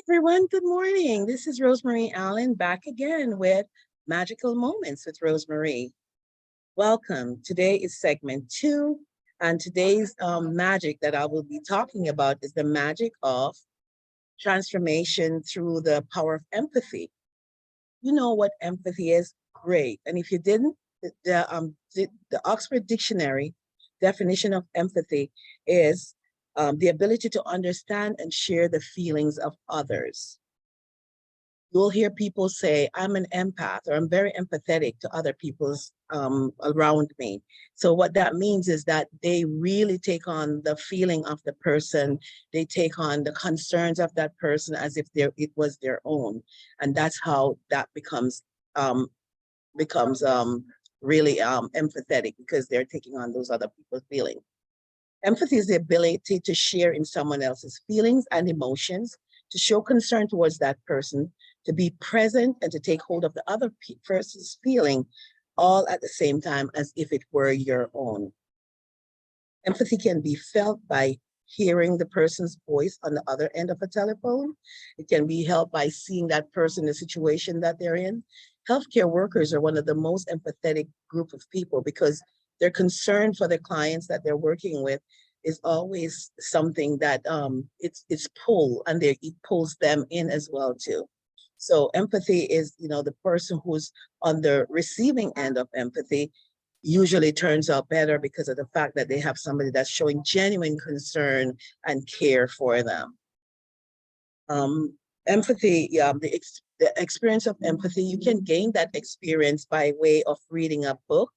Everyone, good morning. This is Rosemarie Allen back again with Magical Moments with Rosemarie. Welcome. Today is segment 2, and today's magic that I will be talking about is the magic of transformation through the power of empathy. You know what empathy is? Great. And if you didn't, the Oxford Dictionary definition of empathy is the ability to understand and share the feelings of others. You'll hear people say, I'm an empath or I'm very empathetic to other people's around me. So what that means is that they really take on the feeling of the person. They take on the concerns of that person as if it was their own. And that's how that um, becomes really empathetic because they're taking on those other people's feelings. Empathy is the ability to share in someone else's feelings and emotions, to show concern towards that person, to be present and to take hold of the other person's feeling, all at the same time as if it were your own. Empathy can be felt by hearing the person's voice on the other end of a telephone. It can be felt by seeing that person, the situation that they're in. Healthcare workers are one of the most empathetic group of people because their concern for the clients that they're working with is always something that it's pull and it pulls them in as well too. So empathy is, the person who's on the receiving end of empathy usually turns out better because of the fact that they have somebody that's showing genuine concern and care for them. Empathy, the experience of empathy, you can gain that experience by way of reading a book,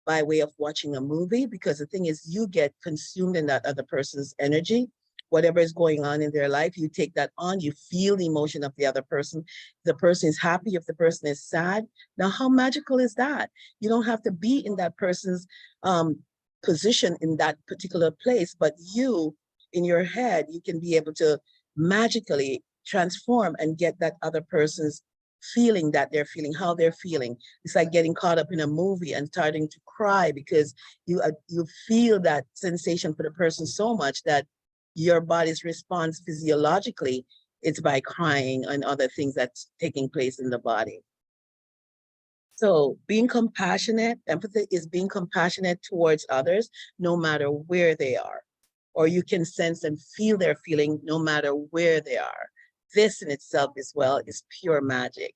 by way of watching a movie, because the thing is you get consumed in that other person's energy. Whatever is going on in their life, you take that on, you feel the emotion of the other person. If the person is happy, if the person is sad. Now, how magical is that? You don't have to be in that person's position in that particular place, but you, in your head, you can be able to magically transform and get that other person's feeling that they're feeling, how they're feeling. It's like getting caught up in a movie and starting to cry because you feel that sensation for the person so much that your body's response physiologically, it's by crying and other things that's taking place in the body. So being compassionate, empathy is being compassionate towards others, no matter where they are. Or you can sense and feel their feeling no matter where they are. This in itself as well is pure magic.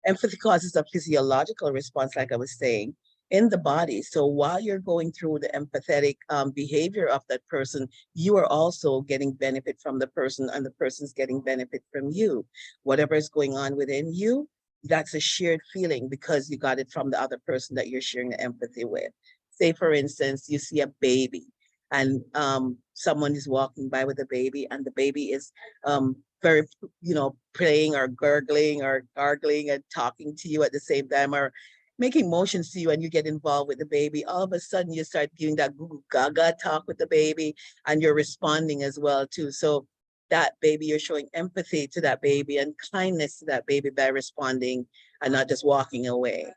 Empathy causes a physiological response, like I was saying, in the body. So while you're going through the empathetic behavior of that person, you are also getting benefit from the person and the person's getting benefit from you. Whatever is going on within you, that's a shared feeling because you got it from the other person that you're sharing the empathy with. Say, for instance, you see a baby and someone is walking by with a baby and the baby is very, playing or gurgling or gargling and talking to you at the same time or making motions to you and you get involved with the baby, all of a sudden you start doing that goo goo gaga talk with the baby and you're responding as well too. So that baby, you're showing empathy to that baby and kindness to that baby by responding and not just walking away.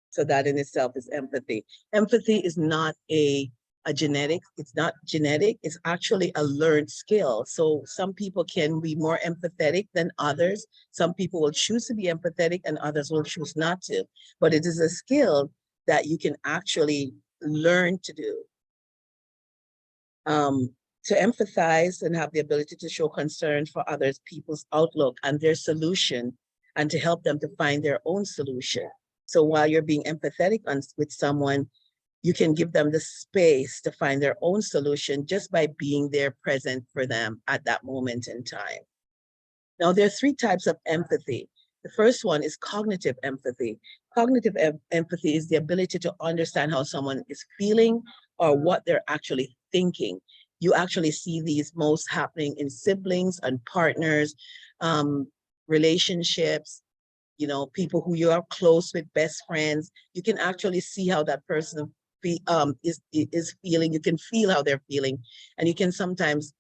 So that in itself is empathy. Empathy is not a genetic, it's not genetic, it's actually a learned skill. So some people can be more empathetic than others. Some people will choose to be empathetic and others will choose not to. But it is a skill that you can actually learn to do. Um, to empathize and have the ability to show concern for others, people's outlook and their solution, and to help them to find their own solution. So while you're being empathetic with someone, you can give them the space to find their own solution just by being there present for them at that moment in time. Now, there are 3 types of empathy. The first one is cognitive empathy. Cognitive empathy is the ability to understand how someone is feeling or what they're actually thinking. You actually see these most happening in siblings and partners, relationships, people who you are close with, best friends. You can actually see how that person is feeling. You can feel how they're feeling, and you can sometimes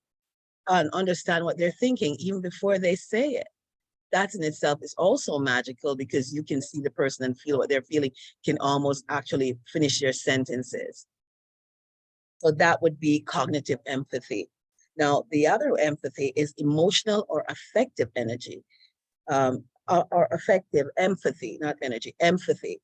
understand what they're thinking even before they say it. That in itself is also magical because you can see the person and feel what they're feeling, can almost actually finish their sentences. So that would be cognitive empathy. Now, the other empathy is emotional or affective energy, or affective empathy, not energy, empathy.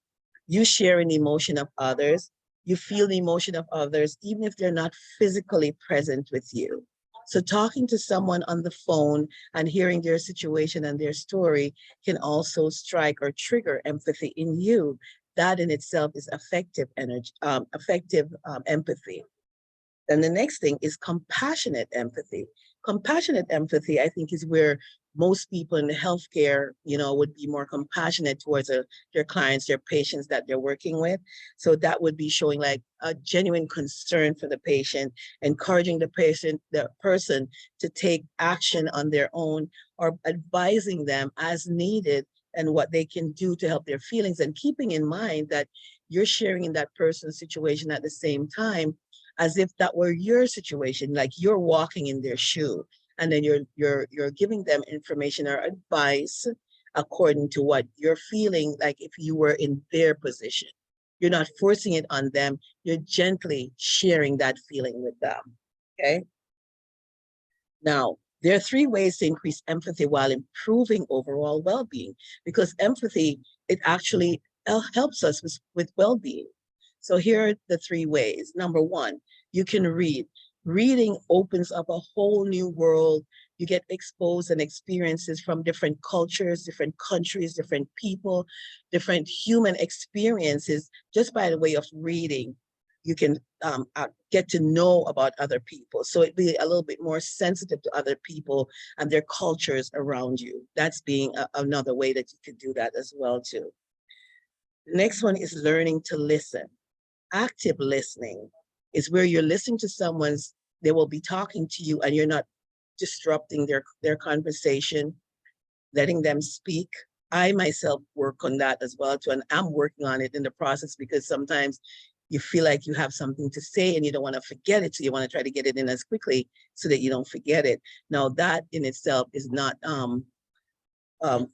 You share an emotion of others. You feel the emotion of others, even if they're not physically present with you. So talking to someone on the phone and hearing their situation and their story can also strike or trigger empathy in you. That in itself is affective energy, affective empathy. Then the next thing is compassionate empathy. Compassionate empathy, I think, is where most people in the healthcare, would be more compassionate towards their clients, their patients that they're working with. So that would be showing like a genuine concern for the patient, encouraging the person to take action on their own, or advising them as needed and what they can do to help their feelings, and keeping in mind that you're sharing in that person's situation at the same time, as if that were your situation, like you're walking in their shoe, and then you're giving them information or advice according to what you're feeling, like if you were in their position. You're not forcing it on them, you're gently sharing that feeling with them. Okay. Now, there are three ways to increase empathy while improving overall well-being, because empathy, it actually helps us with well-being. So here are the three ways. Number one, you can read. Reading opens up a whole new world. You get exposed and experiences from different cultures, different countries, different people, different human experiences just by the way of reading. You can get to know about other people. So it'd be a little bit more sensitive to other people and their cultures around you. That's being another way that you could do that as well too. The next one is learning to listen. Active listening is where you're listening to someone's, they will be talking to you and you're not disrupting their conversation, letting them speak. I myself work on that as well too, and I'm working on it in the process, because sometimes you feel like you have something to say and you don't want to forget it, so you want to try to get it in as quickly so that you don't forget it. Now that in itself is not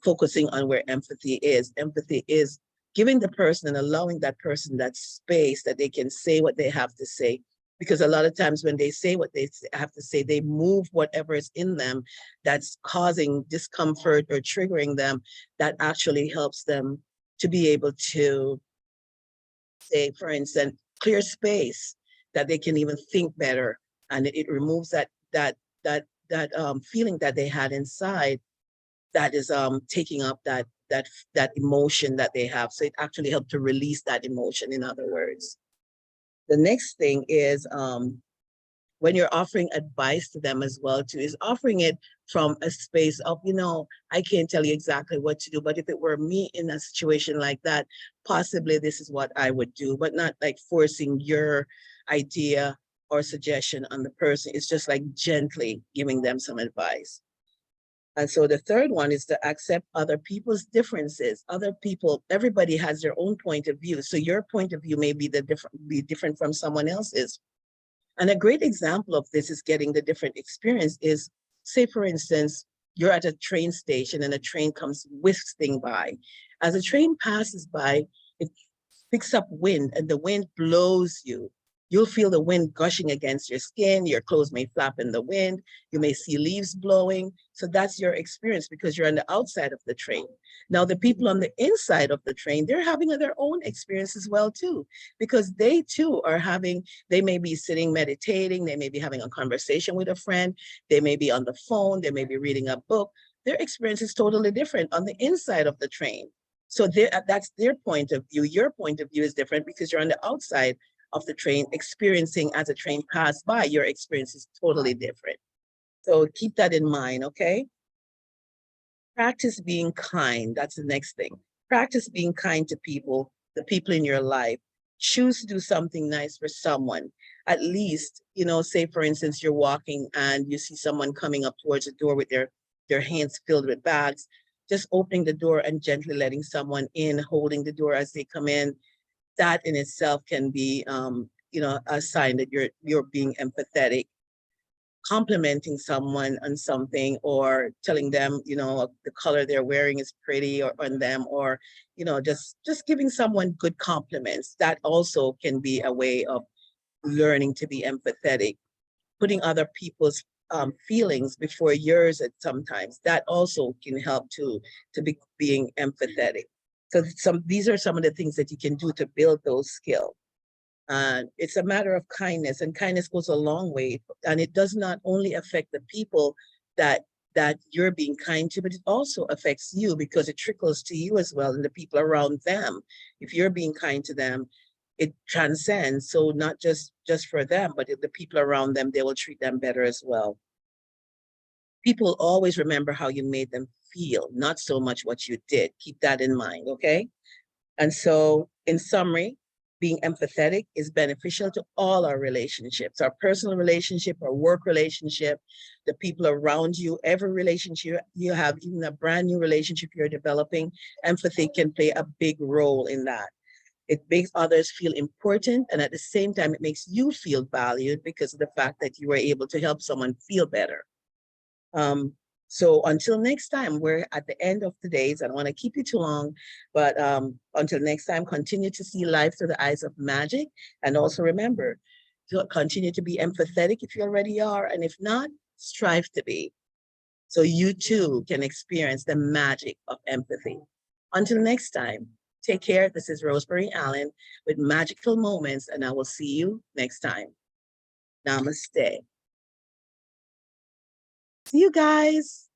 focusing on where empathy is. Empathy is giving the person and allowing that person that space that they can say what they have to say. Because a lot of times when they say what they have to say, they move whatever is in them that's causing discomfort or triggering them. That actually helps them to be able to say, for instance, clear space, that they can even think better, and it removes that feeling that they had inside that is taking up that emotion that they have. So it actually helped to release that emotion, in other words. The next thing is when you're offering advice to them as well too, is offering it from a space of, I can't tell you exactly what to do, but if it were me in a situation like that, possibly this is what I would do, but not like forcing your idea or suggestion on the person. It's just like gently giving them some advice. And so the third one is to accept other people's differences. Other people, everybody has their own point of view. So your point of view may be different from someone else's. And a great example of this is getting the different experience is, say, for instance, you're at a train station and a train comes whisking by. As a train passes by, it picks up wind and the wind blows you. You'll feel the wind gushing against your skin. Your clothes may flap in the wind. You may see leaves blowing. So that's your experience because you're on the outside of the train. Now, the people on the inside of the train, they're having their own experience as well, too, because they too are they may be sitting meditating. They may be having a conversation with a friend. They may be on the phone. They may be reading a book. Their experience is totally different on the inside of the train. So that's their point of view. Your point of view is different because you're on the outside of the train experiencing as a train passed by. Your experience is totally different. So keep that in mind, okay? Practice being kind. That's the next thing. Practice being kind to people, the people in your life. Choose to do something nice for someone. At least, say for instance, you're walking and you see someone coming up towards the door with their hands filled with bags. Just opening the door and gently letting someone in, holding the door as they come in. That in itself can be, a sign that you're being empathetic. Complimenting someone on something, or telling them, the color they're wearing is pretty or on them, or, just giving someone good compliments. That also can be a way of learning to be empathetic. Putting other people's feelings before yours at sometimes. That also can help to be being empathetic. So these are some of the things that you can do to build those skills. It's a matter of kindness, and kindness goes a long way. And it does not only affect the people that you're being kind to, but it also affects you because it trickles to you as well and the people around them. If you're being kind to them, it transcends. So not just for them, but the people around them, they will treat them better as well. People always remember how you made them feel, not so much what you did. Keep that in mind, okay? And so, in summary, being empathetic is beneficial to all our relationships, our personal relationship, our work relationship, the people around you, every relationship you have, even a brand new relationship you're developing, empathy can play a big role in that. It makes others feel important, and at the same time, it makes you feel valued because of the fact that you were able to help someone feel better. So until next time, we're at the end of today's. I don't want to keep you too long, but until next time, continue to see life through the eyes of magic. And also remember to continue to be empathetic if you already are. And if not, strive to be. So you too can experience the magic of empathy. Until next time, take care. This is Rosemarie Allen with Magical Moments, and I will see you next time. Namaste. See you guys.